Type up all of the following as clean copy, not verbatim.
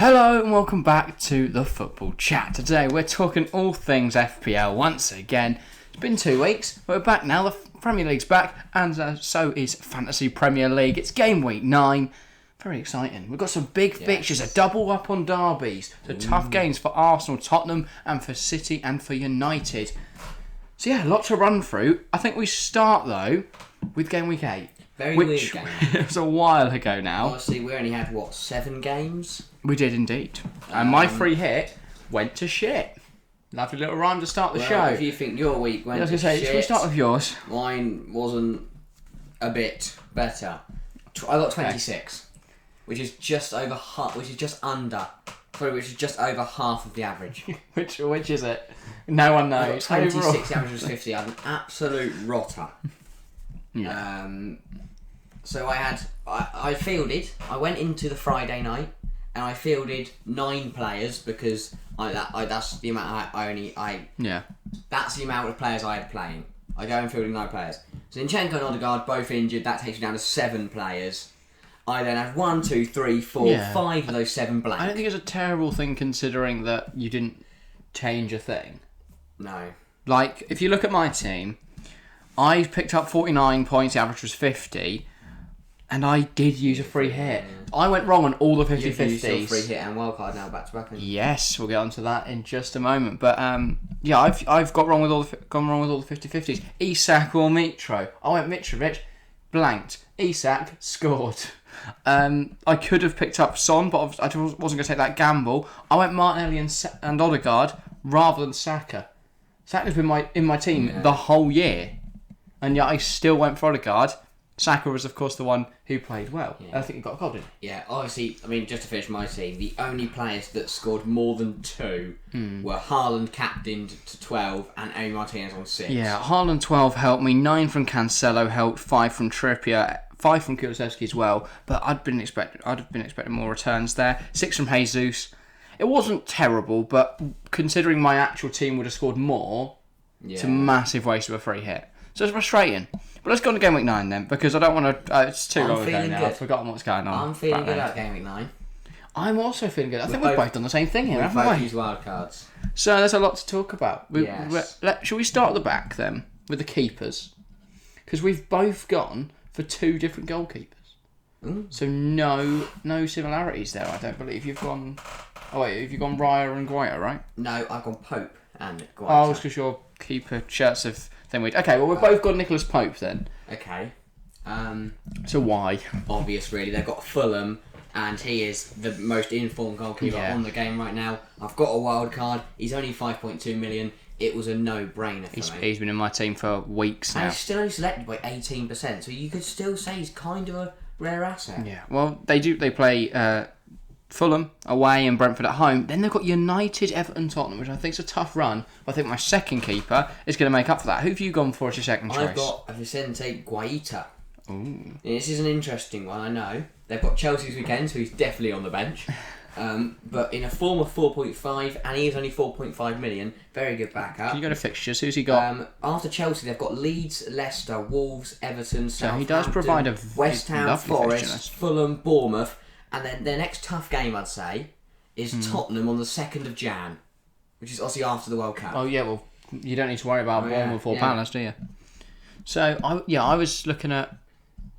Hello and welcome back to the Football Chat. Today we're talking all things FPL once again. It's been 2 weeks, we're back now, the Premier League's back, and so is Fantasy Premier League. It's Gameweek 9, very exciting. We've got some big fixtures, a double up on derbies, so tough games for Arsenal, Tottenham, and for City and for United. So yeah, a lot to run through. I think we start though with Gameweek 8. Very weird game. It was a while ago now. Honestly, we only had, 7 games? We did indeed. And my free hit went to shit. Lovely little rhyme to start the show. If you think your week went to shit... Should we start with yours? Mine wasn't a bit better. I got 26, which is just over half, which is just over half of the average. Which is it? No one knows. 26, the average was 50. I'm an absolute rotter. Yeah. So I fielded. I went into the Friday night and I fielded 9 players because that's the amount that's the amount of players I had playing. I go and fielding 9 players. Zinchenko and Odegaard both injured. That takes me down to 7 players. I then had 5 of those 7 blank. I don't think it's a terrible thing considering that you didn't change a thing. No. Like, if you look at my team, I picked up 49 points, the average was 50, and I did use a free hit. I went wrong on all the 50-50s. You've used your free hit and wildcard now back to back. Yes, we'll get onto that in just a moment. But I've gone wrong with all the 50-50s. Isak or Mitro. I went Mitrovic, blanked. Isak scored. I could have picked up Son, but I wasn't going to take that gamble. I went Martinelli and Odegaard rather than Saka. Saka's been in my team the whole year, and yet I still went for Odegaard. Saka was, of course, the one who played well. Yeah. I think he got a goal, didn't he? Yeah, obviously, just to finish my team, the only players that scored more than 2 were Haaland captained to 12 and Emi Martinez on 6. Yeah, Haaland 12 helped me, 9 from Cancelo helped, 5 from Trippier, 5 from Kulusevski as well, but I'd have been expecting more returns there. 6 from Jesus. It wasn't terrible, but considering my actual team would have scored more, it's a massive waste of a free hit. So it's frustrating. But let's go on to Game Week 9 then, because I don't want to... it's too long ago now. I've forgotten what's going on. I'm feeling good about Game Week 9. I'm also feeling good. I think we've both done the same thing here, haven't we? We've both used wildcards. So there's a lot to talk about. Yes. Shall we start at the back then, with the keepers? Because we've both gone for 2 different goalkeepers. So no similarities there, I don't believe. You've gone... Oh wait, have you gone Raya and Guaita, right? No, I've gone Pope and Guaita. Oh, it's because your keeper shirts have... Okay, well, we've both got Nicholas Pope then. Okay. So why? Obvious, really. They've got Fulham, and he is the most informed goalkeeper on the game right now. I've got a wild card. He's only 5.2 million. It was a no-brainer for me. He's been in my team for weeks now. And he's still only selected by 18%, so you could still say he's kind of a rare asset. Yeah, well, they play... Fulham away and Brentford at home. Then they've got United, Everton, Tottenham, which I think is a tough run. But I think my second keeper is going to make up for that. Who have you gone for as your second choice? I've got Vicente Guaita. Ooh. This is an interesting one, I know. They've got Chelsea's weekend, so he's definitely on the bench. But in a form of 4.5, and he is only 4.5 million. Very good backup. Can you go to fixtures? Who's he got? After Chelsea, they've got Leeds, Leicester, Wolves, Everton, Southampton, he does provide a West Ham, Forest, fixture. Fulham, Bournemouth. And then their next tough game, I'd say, is Tottenham on the 2nd of Jan, which is obviously after the World Cup. Oh, yeah, well, you don't need to worry about Bournemouth or Palace, do you? So, I was looking at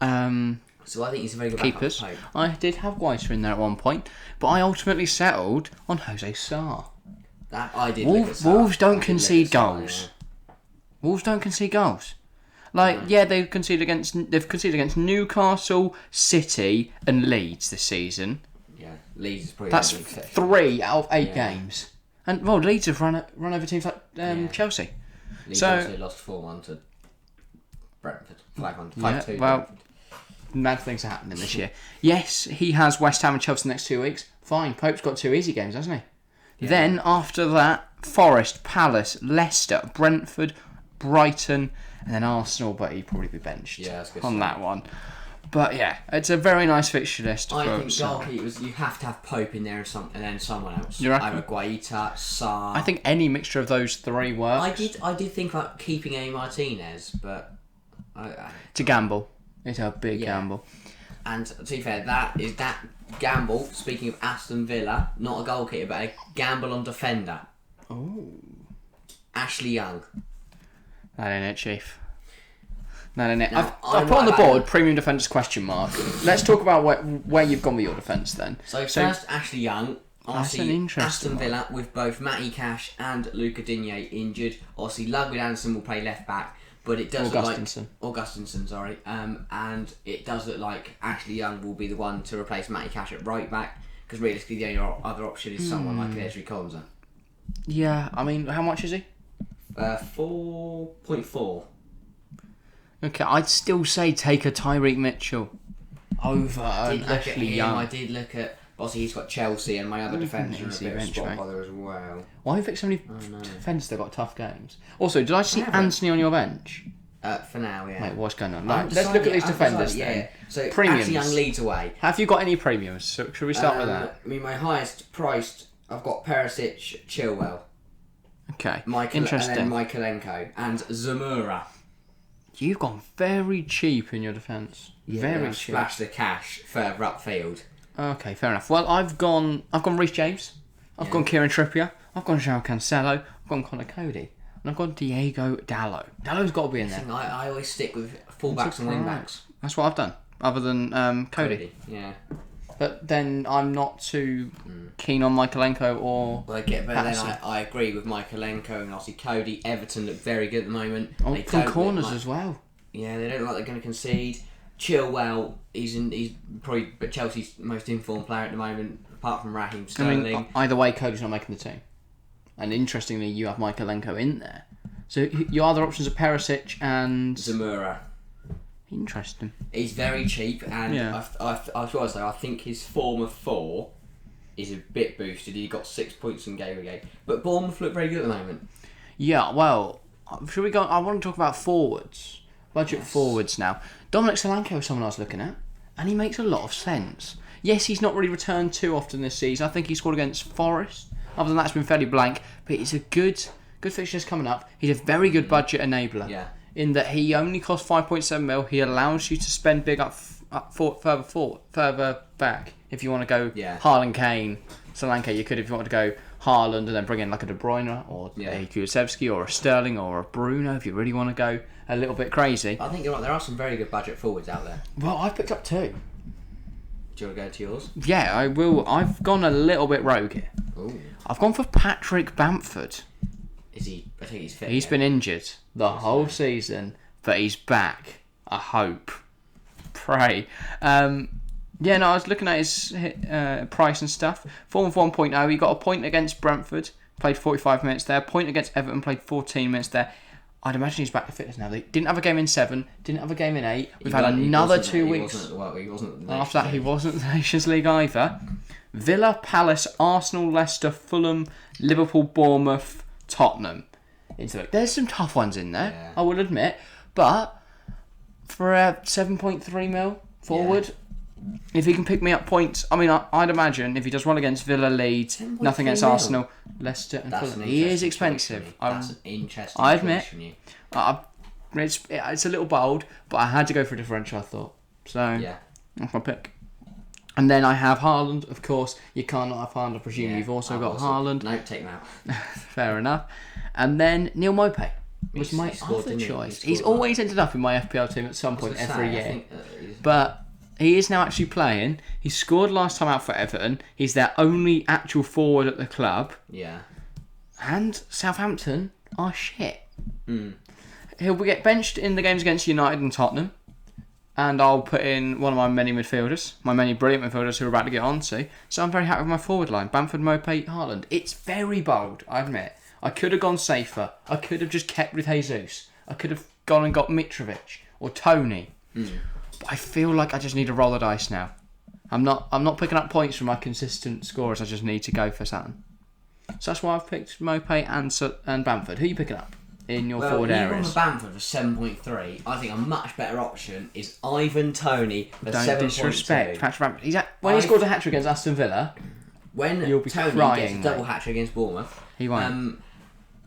so I think he's a very good keepers. I did have Guaita in there at one point, but I ultimately settled on Jose Sarr. Wolves don't concede goals. Yeah. Wolves don't concede goals. They've conceded against Newcastle, City, and Leeds this season. Yeah, Leeds is probably... That's 3 out of 8 games. And, Leeds have run over teams like Chelsea. Leeds also lost 4-1 to Brentford. 5-2. Well, mad things are happening this year. Yes, he has West Ham and Chelsea next 2 weeks. Fine, Pope's got 2 easy games, hasn't he? Yeah. Then, after that, Forest, Palace, Leicester, Brentford, Brighton... And then Arsenal, but he'd probably be benched on that one. But yeah, it's a very nice fixture list. I think goalkeepers, you have to have Pope in there and then someone else. Either Guaita, Sarr. I think any mixture of those 3 works. I did think about keeping Emi Martinez, but... It's a gamble. It's a big gamble. And to be fair, that gamble, speaking of Aston Villa, not a goalkeeper, but a gamble on defender. Oh. Ashley Young. That ain't it, Chief. No. I've put might on the have board had- premium defenders question mark. Let's talk about where you've gone with your defence then. So first, Ashley Young. That's an Obviously, interesting Aston Villa with both Matty Cash and Luca Digne injured. Obviously, Ludwig Anderson will play left back, but it does Augustinson, sorry. And it does look like Ashley Young will be the one to replace Matty Cash at right back, because realistically the only other option is someone like Ezri Konsa. Yeah, I mean, how much is he? 4.4. Okay, I'd still say take a Tyreek Mitchell over Ashley Young. I did look at. Obviously, he's got Chelsea, and my other defenders are a bit of a spot bother as well. Why have you picked so many defenders that got tough games? Also, did I see Anthony on your bench? For now, yeah. Wait, what's going on? Let's look at these defenders then. So, Premiums. Ashley Young leads away. Have you got any premiums? So, should we start with that? I mean, my highest priced, I've got Perisic, Chilwell. Okay, Interesting. And then Michaelenko and Zamora. You've gone very cheap in your defence. Very cheap. Splash the cash further upfield. Okay, fair enough. Well, I've gone Reece James. I've gone Kieran Trippier. I've gone João Cancelo. I've gone Connor Cody. And I've gone Diego Dallo. Dallo's got to be in there. I always stick with fullbacks and wingbacks. That's what I've done, other than Cody. Yeah. But then I'm not too keen on Michaelenko or. But then I agree with Michaelenko and obviously Cody. Everton look very good at the moment. From corners as well. Yeah, they don't look like they're going to concede. Chilwell, he's probably Chelsea's most informed player at the moment, apart from Raheem Sterling. I mean, either way, Cody's not making the team. And interestingly, you have Michaelenko in there. So your other options are Perisic and Zamora. Interesting. He's very cheap, and I think his form of 4 is a bit boosted. He got 6 points in Gameweek, but Bournemouth look very good at the moment. Yeah, well, should we go? I want to talk about forwards. Budget forwards now. Dominic Solanke is someone I was looking at, and he makes a lot of sense. Yes, he's not really returned too often this season. I think he scored against Forest. Other than that, it's been fairly blank. But it's a good fixtures coming up. He's a very good budget enabler. Yeah. In that he only costs 5.7 mil. He allows you to spend big further back. If you want to go Haaland, Kane, Solanke, you could. If you want to go Haaland and then bring in like a De Bruyne or a Kulusevski or a Sterling or a Bruno, if you really want to go a little bit crazy. I think you're right. There are some very good budget forwards out there. Well, I've picked up 2. Do you want to go to yours? Yeah, I will. I've gone a little bit rogue here. Ooh. I've gone for Patrick Bamford. Is he? I think he's fit. He's been injured the whole season, but he's back. I hope. Pray. I was looking at his price and stuff. Form of 1.0. He got a point against Brentford. Played 45 minutes there. Point against Everton. Played 14 minutes there. I'd imagine he's back to fitness now. They didn't have a game in 7. Didn't have a game in 8. We've had another 2 weeks. He wasn't. After that, he wasn't the Nations League either. Villa, Palace, Arsenal, Leicester, Fulham, Liverpool, Bournemouth, Tottenham. There's some tough ones in there, I will admit. But for a 7.3 mil forward, if he can pick me up points, I mean, I'd imagine if he does well against Villa, Leeds, nothing against Arsenal, Leicester, and Fulham, he is expensive. That's an interesting. I admit, it's a little bold, but I had to go for a differential. I thought so. That's my pick. And then I have Haaland, of course. You can't not have Haaland. I presume you've also got Haaland. No, take him out. Fair enough. And then Neil Maupay was my other choice. He's always ended up in my FPL team at some point every year. But he is now actually playing. He scored last time out for Everton. He's their only actual forward at the club. Yeah. And Southampton are shit. He'll get benched in the games against United and Tottenham. And I'll put in one of my many midfielders, my many brilliant midfielders who we're about to get on to. So I'm very happy with my forward line. Bamford, Maupay, Haaland. It's very bold, I admit. I could have gone safer. I could have just kept with Jesus. I could have gone and got Mitrovic or Tony. But I feel like I just need to roll the dice now. I'm not picking up points from my consistent scorers. I just need to go for something. So that's why I've picked Maupay and Bamford. Who are you picking up in your forward areas? On the Bamford for 7.3, I think a much better option is Ivan Toney for 7.2. Don't disrespect Patrick Bamford. When he scored a hat-trick against Aston Villa, when you'll be Toney crying, gets a double hat-trick against Bournemouth, he won't.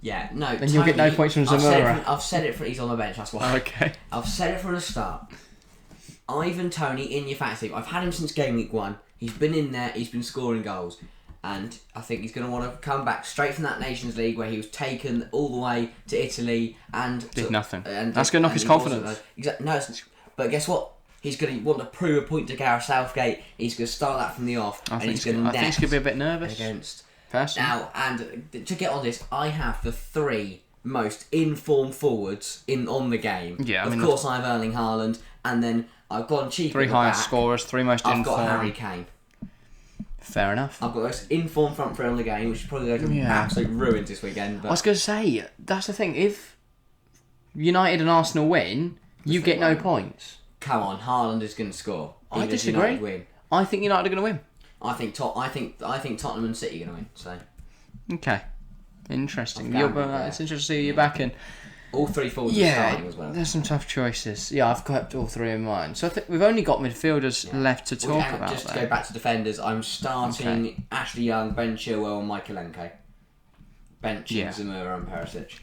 Then you'll get no points from Zamora. I've said it for he's on the bench. That's why. Okay. I've said it from the start. Ivan Toney in your fantasy team. I've had him since Gameweek 1. He's been in there. He's been scoring goals. And I think he's going to want to come back straight from that Nations League where he was taken all the way to Italy and... Did nothing. That's going to knock his confidence. Exactly. No, but guess what? He's going to want to prove a point to Gareth Southgate. He's going to start that from the off. I think he's going to be a bit nervous. Against... Personally. Now, and to get on this, I have the 3 most informed forwards on the game. Yeah, of course, I have Erling Haaland, and then I've gone cheap. 3 highest scorers, 3 most informed. I've got Harry Kane. Fair enough. I've got the most informed front three on the game, which is probably going to absolute ruins this weekend. But I was going to say, that's the thing. If United and Arsenal win, you get no points. Come on, Haaland is going to score. I disagree. Win. I think United are going to win. I think Tottenham and City are going to win. So. Okay. Interesting. It's interesting to see you back in. All 3 forwards are starting as well. There's some tough choices. Yeah, I've kept all 3 in mind. So I think we've only got midfielders left to talk about. Just to go back to defenders, I'm starting Ashley Young, Ben Chilwell and Michaelenko. Benching Zamora and Perisic.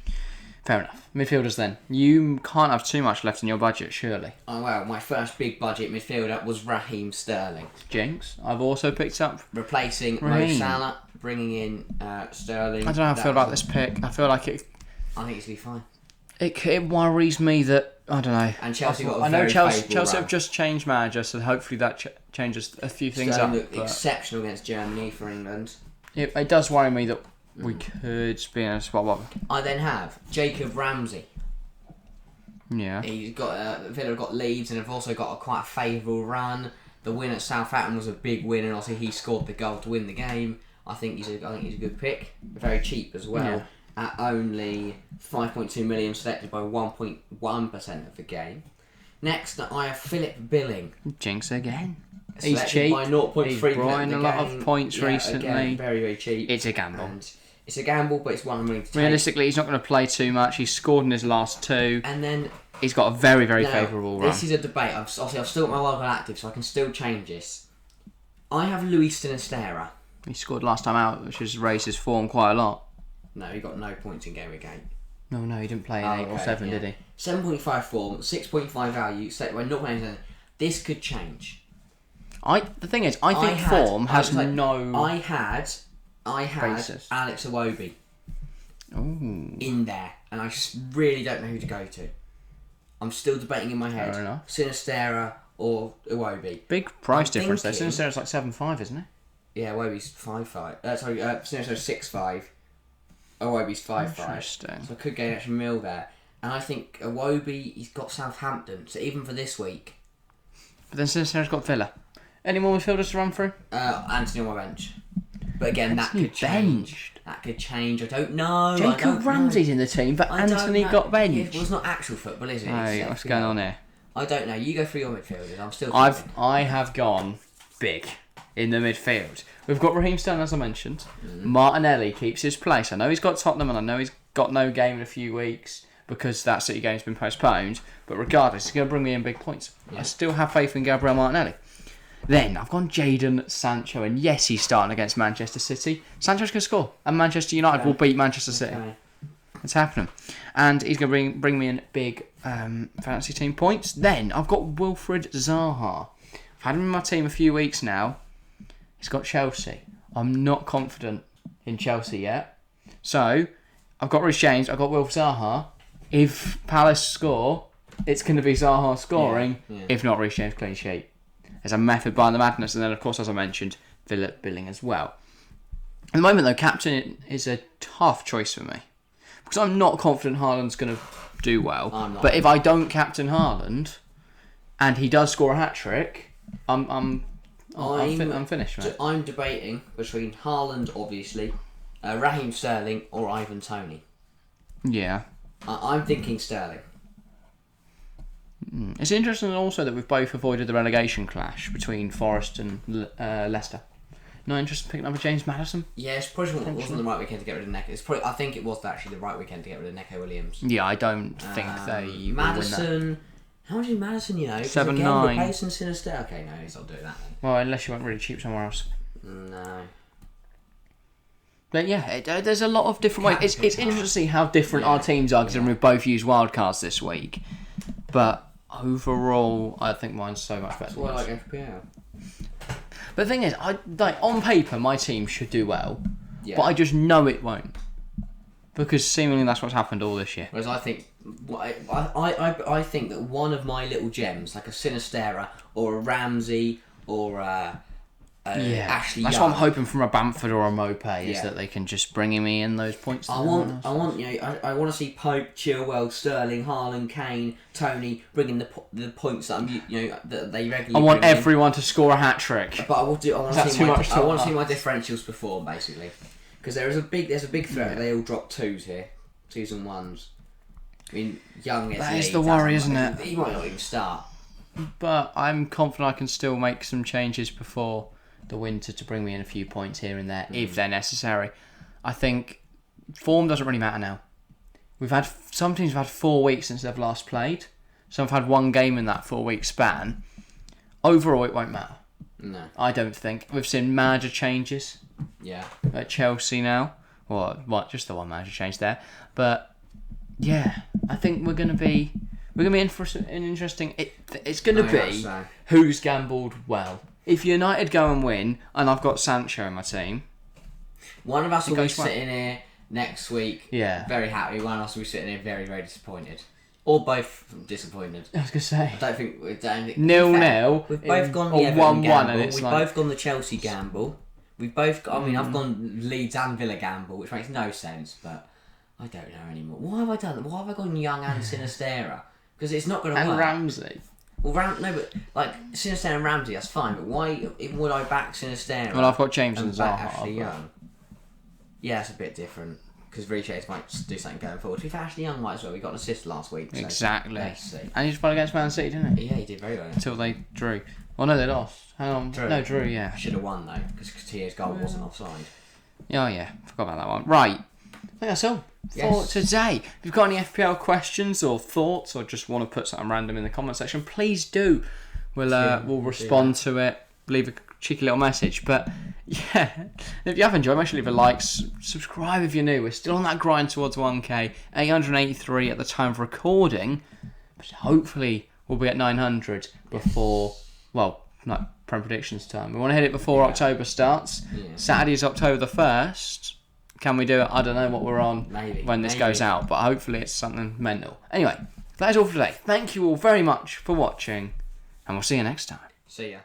Fair enough. Midfielders then. You can't have too much left in your budget, surely. Oh well, my first big budget midfielder was Raheem Sterling. Jinx. I've also picked up... Replacing Mo Salah, bringing in Sterling. I don't know how I feel about this pick. I feel like it... I think it's going to be fine. It worries me that I don't know. And Chelsea got a very Chelsea run. have just changed manager, so hopefully that changes a few things Sterling up. Looked exceptional against Germany for England. It does worry me that we could be in a spot. I then have Jacob Ramsey. Yeah. He's got Villa got Leeds and have also got quite a favourable run. The win at Southampton was a big win, and also he scored the goal to win the game. I think he's a good pick. Very cheap as well. Yeah. At only 5.2 million, selected by 1.1% of the game. Next, I have Philip Billing. Jinx again. He's cheap. By 0.3%. He's brought a lot of points recently. Again, very, very cheap. It's a gamble. And it's a gamble, but it's one I'm willing to take. Realistically, he's not going to play too much. He's scored in his last 2. And then he's got a very, very favourable run. This is a debate. I've still got my Wildcard active, so I can still change this. I have Luis Sinisterra. He scored last time out, which has raised his form quite a lot. No, he got no points in Gameweek 8. No, he didn't play in 8 or 7, did he? 7.5 form, 6.5 value, set by 0.8. This could change. The thing is, I think form has no. I had basis. Alex Iwobi Ooh. in there, and I really don't know who to go to. I'm still debating in my head. Fair enough. Sinistera or Iwobi. Big price difference there. Sinistera's like 7.5, isn't it? Yeah, Iwobi's 5.5. Sinistera's 6.5. Iwobi's 5.5. Interesting. So I could get an extra mil there. And I think Iwobi, he's got Southampton, so even for this week. But then Sinistera's got Villa. Any more midfielders to run through? Anthony on my bench. But again, Anthony that could change. benched. That could change. I don't know. Jacob Ramsey's in the team, but Anthony got benched. Well, it's not actual football, is it? Oh, what's going on here? I don't know. You go through your midfielders. I'm still. I have gone big in the midfield. We've got Raheem Sterling, as I mentioned. Martinelli keeps his place. I know he's got Tottenham, and I know he's got no game in a few weeks because that City game's been postponed. But regardless, he's going to bring me in big points. Yeah. I still have faith in Gabriel Martinelli. Then I've gone Jaden Sancho, and yes, he's starting against Manchester City. Sancho's going to score, and Manchester United will beat Manchester City. It's happening. And he's going to bring me in big fantasy team points. Then I've got Wilfried Zaha. I've had him in my team a few weeks now. He's got Chelsea. I'm not confident in Chelsea yet. So, I've got Rhys James, I've got Wilf Zaha. If Palace score, it's going to be Zaha scoring. Yeah. If not, Rhys James clean sheet. There's a method behind the madness. And then, of course, as I mentioned, Philip Billing as well. At the moment, though, captain is a tough choice for me. Because I'm not confident Haaland's going to do well. But if I don't captain Haaland, and he does score a hat-trick, I'm finished, mate. I'm debating between Haaland, obviously, Raheem Sterling, or Ivan Toney. Yeah. I'm thinking Sterling. It's interesting also that we've both avoided the relegation clash between Forest and Leicester. Not interested in picking up a James Maddison? Yeah, it's probably wasn't the right weekend to get rid of Neco. I think it was actually the right weekend to get rid of Neco Williams. Yeah, I don't think they Maddison. will win that. How much is Maddison, 7.9. Replacing Sinister. Okay, no, he's not doing that then. Well, unless you went really cheap somewhere else. No. But yeah, there's a lot of different ways. It's interesting to see how different our teams are, because we've both used wildcards this week. But overall, I think mine's so much better. That's why I like FPL. But the thing is, on paper, my team should do well, Yeah. but I just know it won't. Because seemingly that's what's happened all this year. Whereas I think, I think that one of my little gems, like a Sinistera or a Ramsey or Ashley that's Young, what I'm hoping from a Bamford or a Mope is Yeah. that they can just bring me in those points. I want I want to see Pope, Chilwell, Sterling, Haaland, Kane, Tony bringing the points that that they regularly. I want bring in. everyone to score a hat trick. But I want to That's see too my much to I want to ask. see my differentials perform basically, because there's a big threat. They all drop 2s here, 2s and 1s. I mean, Young is That is the worry, isn't it? He might not even start. But I'm confident I can still make some changes before the winter to bring me in a few points here and there if they're necessary. I think form doesn't really matter now. Some teams have had 4 weeks since they've last played. Some have had 1 game in that 4-week span. Overall, it won't matter. No. I don't think. We've seen manager changes Yeah. at Chelsea now. Well, just the one manager change there. But yeah, I think we're gonna be in for an interesting. It's gonna be who's gambled well. If United go and win, and I've got Sancho in my team, one of us will be goes well. sitting here next week, Yeah. very happy. One of us will be sitting here very, very disappointed, or both disappointed. I was gonna say I don't think 0-0. We've both gone the or Everton 1-1, gamble. and it's We've like both gone the Chelsea gamble. We've both got. I mean, I've gone Leeds and Villa gamble, which makes no sense. But I don't know anymore. Why have I done that? Why have I gone Young and Sinistera? Because it's not going to work. and Ramsey. Well, no, but like Sinistera and Ramsey, that's fine. But why would I back Sinistera? Well, I've got James and and back Zaha. Ashley Young. Yeah, it's a bit different because Riches might do something going forward. To be fair, Ashley Young might as well. We got an assist last week. So Exactly. let's see. And he just played against Man City, didn't he? Yeah, he did very well. Until they drew. Well, no, they lost. Hang on. Drew. No, drew. Yeah. Should have won though because Coutinho's goal wasn't offside. Oh yeah, forgot about that one. Right, I think that's all for today. If you've got any FPL questions or thoughts, or just want to put something random in the comment section, please do. We'll respond to it. Leave a cheeky little message. But yeah, if you have enjoyed, make sure you leave a like, subscribe if you're new. We're still on that grind towards 1K, 883 at the time of recording. But hopefully we'll be at 900 before. Well, no, Prem predictions time. We want to hit it before October starts. Yeah. Saturday is October the 1st. Can we do it? I don't know what we're on when this goes out, but hopefully it's something mental. Anyway, that is all for today. Thank you all very much for watching, and we'll see you next time. See ya.